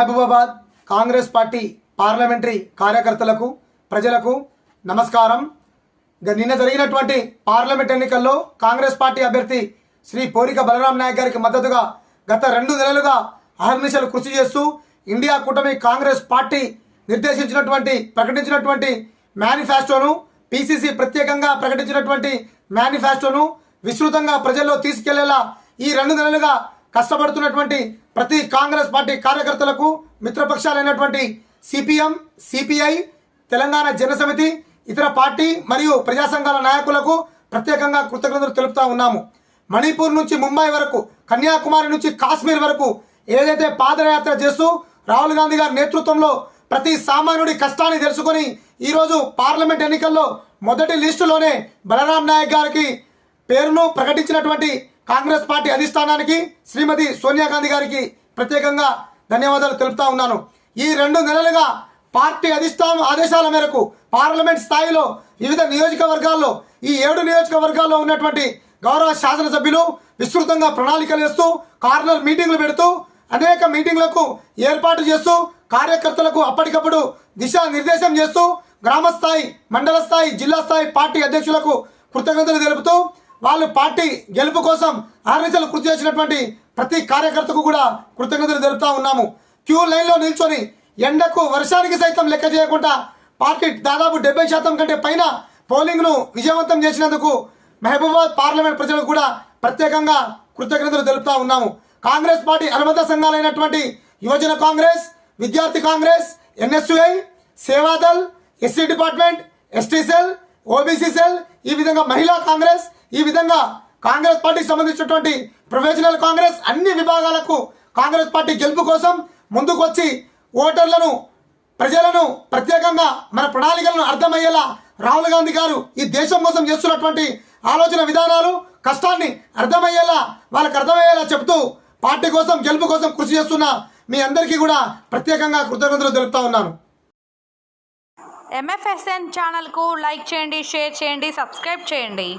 Mahabubabad Congress party parliamentary కార్యకర్తలకు ప్రజలకు నమస్కారం. నిన్న జరిగినటువంటి పార్లమెంట్ ఎన్నికల్లో కాంగ్రెస్ పార్టీ అభ్యర్థి శ్రీ పోరిక బలరాం నాయక్ గారికి మద్దతుగా గత 2 నెలలుగా అహర్నిశలు కృషి చేస్తూ ఇండియా కూటమి కాంగ్రెస్ పార్టీ ప్రకటించినటువంటి మేనిఫెస్టోను, పిసిసి ప్రత్యేకంగా ప్రకటించినటువంటి మేనిఫెస్టోను విస్తృతంగా ప్రజల్లో తీసుకెళ్లేలా ఈ 2 నెలలుగా కష్టపడుతున్నటువంటి ప్రతి కాంగ్రెస్ పార్టీ కార్యకర్తలకు, మిత్రపక్షాలైనటువంటి సిపిఎం, సిపిఐ, తెలంగాణ జనసమితి, ఇతర పార్టీ మరియు ప్రజా సంఘాల నాయకులకు ప్రత్యేకంగా కృతజ్ఞతలు తెలుపుతా ఉన్నాము. మణిపూర్ నుంచి ముంబై వరకు, కన్యాకుమారి నుంచి కాశ్మీర్ వరకు ఏదైతే పాదయాత్ర చేస్తూ రాహుల్ గాంధీ గారి నేతృత్వంలో ప్రతి సామాన్యుడి కష్టాన్ని తెలుసుకొని ఈరోజు పార్లమెంట్ ఎన్నికల్లో మొదటి లిస్టులోనే బలరాం నాయక్ గారికి పేరును ప్రకటించినటువంటి కాంగ్రెస్ పార్టీ అధిష్టానానికి, శ్రీమతి సోనియా గాంధీ గారికి ప్రత్యేకంగా ధన్యవాదాలు తెలుపుతా ఉన్నాను. ఈ 2 నెలలుగా పార్టీ ఆదేశాల మేరకు పార్లమెంట్ స్థాయిలో వివిధ నియోజకవర్గాల్లో, ఈ 7 నియోజకవర్గాల్లో ఉన్నటువంటి గౌరవ శాసనసభ్యులు విస్తృతంగా ప్రణాళికలు వేస్తూ, కార్నర్ మీటింగ్లు పెడుతూ, అనేక మీటింగ్లకు ఏర్పాటు చేస్తూ, కార్యకర్తలకు అప్పటికప్పుడు దిశానిర్దేశం చేస్తూ, గ్రామస్థాయి, మండల స్థాయి, జిల్లా స్థాయి పార్టీ అధ్యక్షులకు కృతజ్ఞతలు తెలుపుతూ, వాళ్ళు పార్టీ గెలుపు కోసం అహర్నిశలు కృషి చేసినటువంటి ప్రతి కార్యకర్తకు కూడా కృతజ్ఞతలు తెలుపుతా ఉన్నాము. క్యూ లైన్లో నిల్చొని ఎండకు వర్షానికి సైతం లెక్క చేయకుండా పార్టీ దాదాపు 70% కంటే పైన పోలింగ్ను విజయవంతం చేసినందుకు మహబూబాబాద్ పార్లమెంట్ ప్రజలకు కూడా ప్రత్యేకంగా కృతజ్ఞతలు తెలుపుతా ఉన్నాము. కాంగ్రెస్ పార్టీ అనుబంధ సంఘాలైనటువంటి యువజన కాంగ్రెస్, విద్యార్థి Congress, NSUI, Seva Dal, SC department, ST cell, OBC cell, ఈ విధంగా మహిళా కాంగ్రెస్, ఈ విధంగా కాంగ్రెస్ పార్టీకి సంబంధించినటువంటి ప్రొఫెషనల్ కాంగ్రెస్ అన్ని విభాగాలకు కాంగ్రెస్ పార్టీ గెలుపు కోసం ముందుకు వచ్చి ఓటర్లను, ప్రజలను ప్రత్యేకంగా మన ప్రణాళికలను అర్థమయ్యేలా రాహుల్ గాంధీ గారు ఈ దేశం కోసం చేస్తున్నటువంటి ఆలోచన విధానాలు, కష్టాన్ని వాళ్ళకి అర్థమయ్యేలా చెప్తూ పార్టీ కోసం, గెలుపు కోసం కృషి చేస్తున్న మీ అందరికీ కూడా ప్రత్యేకంగా కృతజ్ఞతలు తెలుపుతా ఉన్నాను. MFSN ఛానల్కు లైక్ చేయండి, షేర్ చేయండి, సబ్స్క్రైబ్ చేయండి.